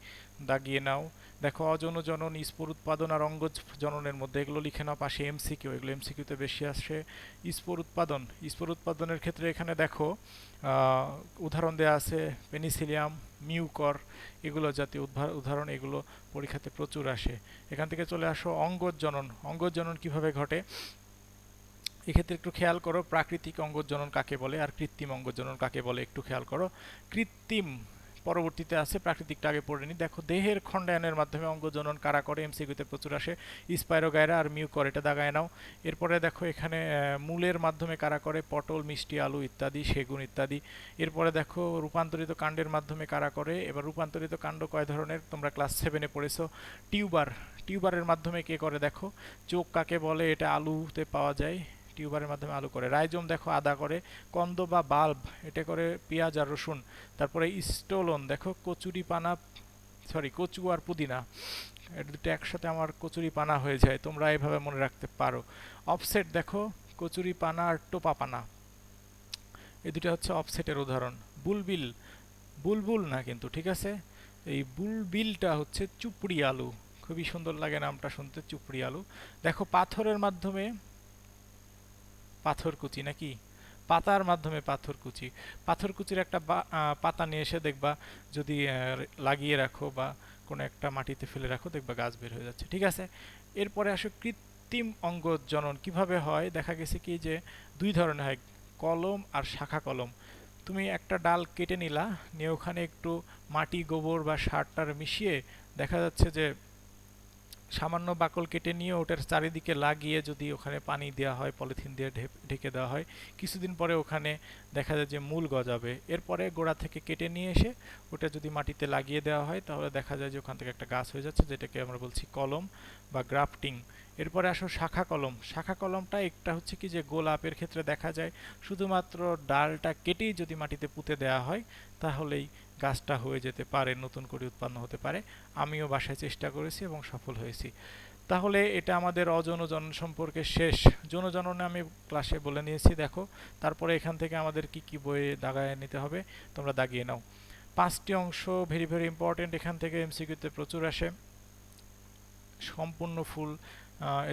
দাগিয়ে নাও। দেখো অযৌন জনন, স্পোর উৎপাদন আর অঙ্গজ জননের মধ্যে, এগুলো লিখে নাও পাশে। এমসিকিউ, এগুলো এমসিকিউতে বেশি আসে। স্পোর উৎপাদন, স্পোর উৎপাদনের ক্ষেত্রে এখানে দেখো উদাহরণ দেওয়া আছে, পেনিসিলিয়াম, মিউকর, এগুলো জাতীয় উদাহরণ, এগুলো পরীক্ষাতে প্রচুর আসে। এখান থেকে চলে আসো অঙ্গজ জনন। অঙ্গজ জনন কিভাবে ঘটে এক্ষেত্রে একটু খেয়াল করো, প্রাকৃতিক অঙ্গজনন কাকে বলে আর কৃত্রিম অঙ্গজনন কাকে বলে একটু খেয়াল করো। কৃত্রিম পরবর্তীতে আছে, প্রাকৃতিকটা আগে পড়ে নি। দেখো দেহের খণ্ডায়নের মাধ্যমে অঙ্গজনন কারা করে, এমসিকিউতে প্রচুর আসে, স্পাইরোগাইরা আর মিউকর, এটা দাগায় নাও। এরপরে দেখো এখানে মূলের মাধ্যমে কারা করে, পটল, মিষ্টি আলু ইত্যাদি, সেগুন ইত্যাদি। এরপরে দেখো রূপান্তরিত কাণ্ডের মাধ্যমে কারা করে। এবার রূপান্তরিত কাণ্ড কয় ধরনের তোমরা ক্লাস 7-এ পড়েছো। টিউবার, টিউবারের মাধ্যমে কে করে দেখো। চোখ কাকে বলে, এটা আলুতে পাওয়া যায়, টিউবারের মাধ্যমে আলু করে। রাইজোম দেখো আদা করে। কন্দ বা বাল্ব, এটা করে পেঁয়াজ আর রসুন। তারপরে স্টোলন দেখো কচুরি পানা, সরি কচু আর পুদিনা, এটা দুটো একসাথে আমার কচুরি পানা হয়ে যায়, তোমরা এইভাবে মনে রাখতে পারো। অফসেট দেখো কচুরি পানা আর টোপা পানা, এই দুটো হচ্ছে অফসেটের উদাহরণ। বুলবিল, বুলবুল না কিন্তু, ঠিক আছে, এই বুলবিলটা হচ্ছে চুপড়ি আলু, খুবই সুন্দর লাগে নামটা শুনতে, চুপড়ি আলু। দেখো পাথরের মাধ্যমে পাথরকুচি, নাকি পাতার মাধ্যমে পাথরকুচি। পাথরকুচির একটা পাতা নিয়ে এসে দেখবা যদি লাগিয়ে রাখো বা কোনো একটা মাটিতে ফেলে রাখো, দেখবা গাছ বের হয়ে যাচ্ছে, ঠিক আছে। এরপরে আসো কৃত্রিম অঙ্গজনন কিভাবে হয়। দেখা গেছে কি যে দুই ধরনের হয়, কলম আর শাখা কলম। তুমি একটা ডাল কেটে নিলা, নিয়ে ওখানে একটু মাটি, গোবর বা সার মিশিয়ে দেখা যাচ্ছে যে সামান্য বাকল কেটে নিয়ে ওটার চারিদিকে লাগিয়ে যদি ওখানে পানি দেওয়া হয়, পলিথিন দিয়ে ঢেকে দেওয়া হয়, কিছুদিন পরে ওখানে দেখা যায় যে মূল গজাবে। এরপরে গোড়া থেকে কেটে নিয়ে এসে ওটা যদি মাটিতে লাগিয়ে দেওয়া হয় তাহলে দেখা যায় যে ওখান থেকে একটা গাছ হয়ে যাচ্ছে, যেটাকে আমরা বলছি কলম বা গ্রাফটিং। এরপরে আসো শাখা কলম। শাখা কলমটা একটা হচ্ছে কি যে গোলাপের ক্ষেত্রে দেখা যায় শুধুমাত্র ডালটা কেটেই যদি মাটিতে পুঁতে দেওয়া হয় তাহলেই গাছটা হয়ে যেতে পারে, নতুন করে উৎপন্ন হতে পারে। আমিও বাসায় চেষ্টা করেছি এবং সফল হয়েছি। তাহলে এটা আমাদের অযৌন জনন সম্পর্কে শেষ। যৌন জননে আমি ক্লাসে বলে নিয়েছি, দেখো। তারপরে এখান থেকে আমাদের কি কি বইয়ে দাগায় নিতে হবে তোমরা দাগিয়ে নাও। 5টি অংশ ভেরি ভেরি ইম্পর্টেন্ট, এখান থেকে এমসিকিউতে প্রচুর আসে। সম্পূর্ণ ফুল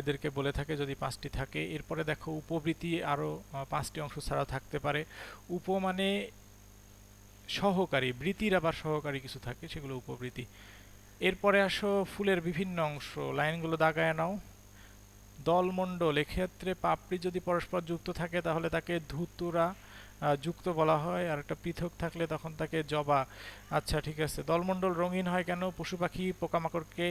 এদেরকে বলে থাকে যদি 5টি থাকে। এরপরে দেখো উপবৃত্তি আরও 5টি অংশ ছাড়াও থাকতে পারে। উপ মানে সহকারী, বৃত্তির আবার সহকারী কিছু থাকে, সেগুলো উপবৃত্তি। এরপরে আসো ফুলের বিভিন্ন অংশ, লাইনগুলো দাগায় নাও। দলমণ্ডল, এক্ষেত্রে পাপড়ি যদি পরস্পর যুক্ত থাকে তাহলে তাকে ধুতুরা যুক্ত বলা হয়, আর একটা পৃথক থাকলে তখন তাকে জবা। আচ্ছা ঠিক আছে। দলমণ্ডল রঙিন হয় কেন? পশু পাখি পোকামাকড়কে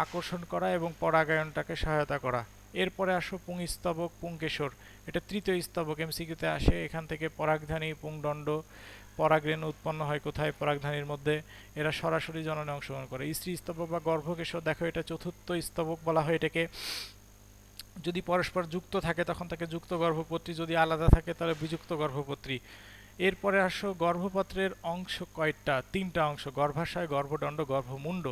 আকর্ষণ করা এবং পরাগায়নটাকে সহায়তা করা। এরপরে আসো পুংস্তবক, পুংকেশর, এটা তৃতীয় স্তবক, এমসিকিউতে আসে। এখান থেকে পরাগধানী, পুংদণ্ড, পরাগরেণু উৎপন্ন হয় কোথায়? পরাগধানীর মধ্যে। এরা সরাসরি জননে অংশগ্রহণ করে। স্ত্রী স্তবক বা গর্ভকেশর, দেখো এটা চতুর্থ স্তবক বলা হয় এটাকে। যদি পরস্পর যুক্ত থাকে তখন তাকে যুক্ত গর্ভপত্রী, যদি আলাদা থাকে তাহলে বিযুক্ত গর্ভপত্রী। এরপরে আসো গর্ভপত্রের অংশ কয়টা? তিনটা অংশ, গর্ভাশয়, গর্ভদণ্ড, গর্ভমুণ্ড।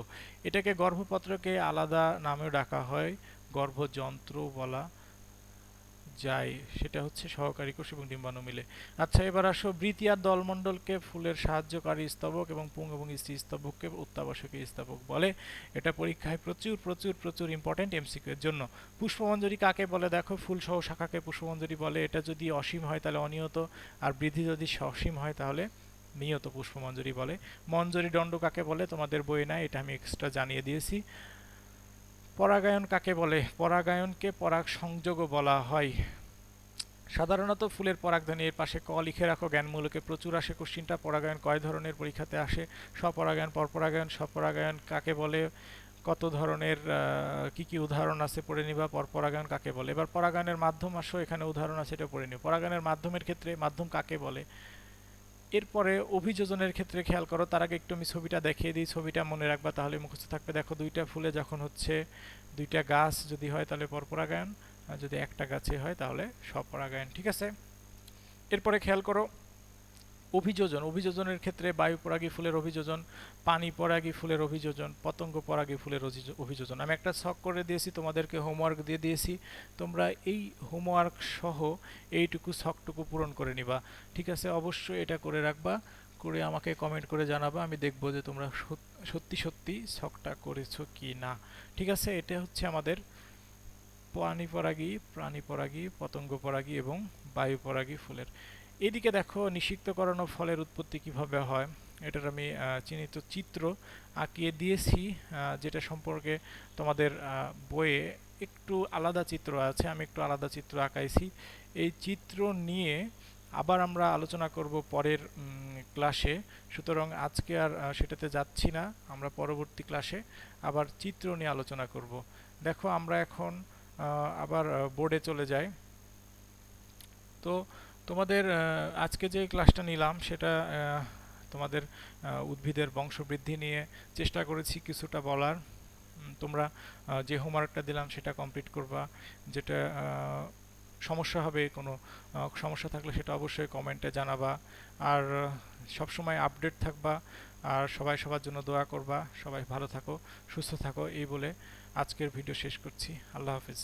এটাকে গর্ভপত্রকে আলাদা নামেও ডাকা হয়, গর্ভযন্ত্র বলা যায়, সেটা হচ্ছে সহকারী কোষ এবং ডিম্বাণু মিলে। আচ্ছা, এবার আসো বৃতি আর দলমণ্ডলকে ফুলের সাহায্যকারী স্তবক এবং পুং এবং স্ত্রী স্তবককে অত্যাবশ্যকীয় স্তবক বলে। এটা পরীক্ষায় প্রচুর প্রচুর প্রচুর ইম্পর্টেন্ট এমসিকিউ এর জন্য। পুষ্পমঞ্জরি কাকে বলে? দেখো, ফুল সহ শাখাকে পুষ্পমঞ্জরি বলে। এটা যদি অসীম হয় তাহলে অনিয়ত, আর বৃদ্ধি যদি সসীম হয় তাহলে নিয়ত পুষ্পমঞ্জরি বলে। মঞ্জরি দণ্ড কাকে বলে? তোমাদের বইয়ে নাই, এটা আমি এক্সট্রা জানিয়ে দিয়েছি। পরাগায়ন কাকে বলে? পরাগায়নকে পরাগ সংযোগও বলা হয়। সাধারণত ফুলের পরাগধানী, এর পাশে ক লিখে রাখো, জ্ঞানমূলকে প্রচুর আসে কোশ্চিনটা। পরাগায়ন কয় ধরনের পরীক্ষাতে আসে? স্বপরাগায়ন, পরপরাগায়ন। স্বপরাগায়ন কাকে বলে? কত ধরনের, কি কি উদাহরণ আছে পড়ে নিবা। পরপরাগায়ন কাকে বলে? এবার পরাগায়নের মাধ্যম আসো, এখানে উদাহরণ আছে, এটা পড়ে নিও। পরাগায়নের মাধ্যমের ক্ষেত্রে মাধ্যম কাকে বলে? এরপরে অভিযোজনের ক্ষেত্রে খেয়াল করো, তার আগে একটু আমি ছবিটা দেখিয়ে দিই, ছবিটা মনে রাখবা তাহলে মুখস্থ থাকবে। দেখো, দুইটা ফুলে যখন হচ্ছে, দুইটা গাছ যদি হয় তাহলে পরপরাগায়ন, আর যদি একটা গাছে হয় তাহলে স্বপরাগায়ন। ঠিক আছে, এরপরে খেয়াল করো অভিযোজন। অভিযোজনের ক্ষেত্রে বায়ু পরাগী ফুলের অভিযোজন, পানি পরাগী ফুলের অভিযোজন, পতঙ্গ পরাগী ফুলের অভিযোজন। আমি একটা ছক করে দিয়েছি, তোমাদেরকে হোমওয়ার্ক দিয়ে দিয়েছি, তোমরা এই হোমওয়ার্ক সহ এইটুকু ছকটুকু পূরণ করে নিবা। ঠিক আছে, অবশ্যই এটা করে রাখবা, করে আমাকে কমেন্ট করে জানাবা, আমি দেখব যে তোমরা সত্যি সত্যি ছকটা করেছো কি না। ঠিক আছে, এটা হচ্ছে আমাদের পানি পরাগী, প্রাণী পরাগী, পতঙ্গ পরাগী এবং বায়ু পরাগী ফুলের। এদিকে দেখো, নিষিক্তকরণ ও ফলের উৎপত্তি কিভাবে হয়, এটার আমি চিহ্নিত চিত্র আঁকিয়ে দিয়েছি, যেটা সম্পর্কে তোমাদের বইয়ে একটু আলাদা চিত্র আছে, আমি একটু আলাদা চিত্র আঁকাইছি। এই চিত্র নিয়ে আবার আমরা আলোচনা করব পরের ক্লাসে, সুতরাং আজকে আর সেটাতে যাচ্ছি না, আমরা পরবর্তী ক্লাসে আবার চিত্র নিয়ে আলোচনা করব। দেখো, আমরা এখন আবার বোর্ডে চলে যাই। তো তোমাদের আজকে যে ক্লাসটা নিলাম সেটা তোমাদের উদ্ভিদের বংশবৃদ্ধি নিয়ে চেষ্টা করেছি কিছুটা বলার। তোমরা যে হোমওয়ার্কটা দিলাম সেটা কমপ্লিট করবা। যেটা সমস্যা হবে, কোনো সমস্যা থাকলে সেটা অবশ্যই কমেন্টে জানাবা। আর সবসময় আপডেট থাকবা, আর সবাই সবার জন্য দোয়া করবা। সবাই ভালো থাকো, সুস্থ থাকো, এই বলে আজকের ভিডিও শেষ করছি। আল্লাহ হাফিজ।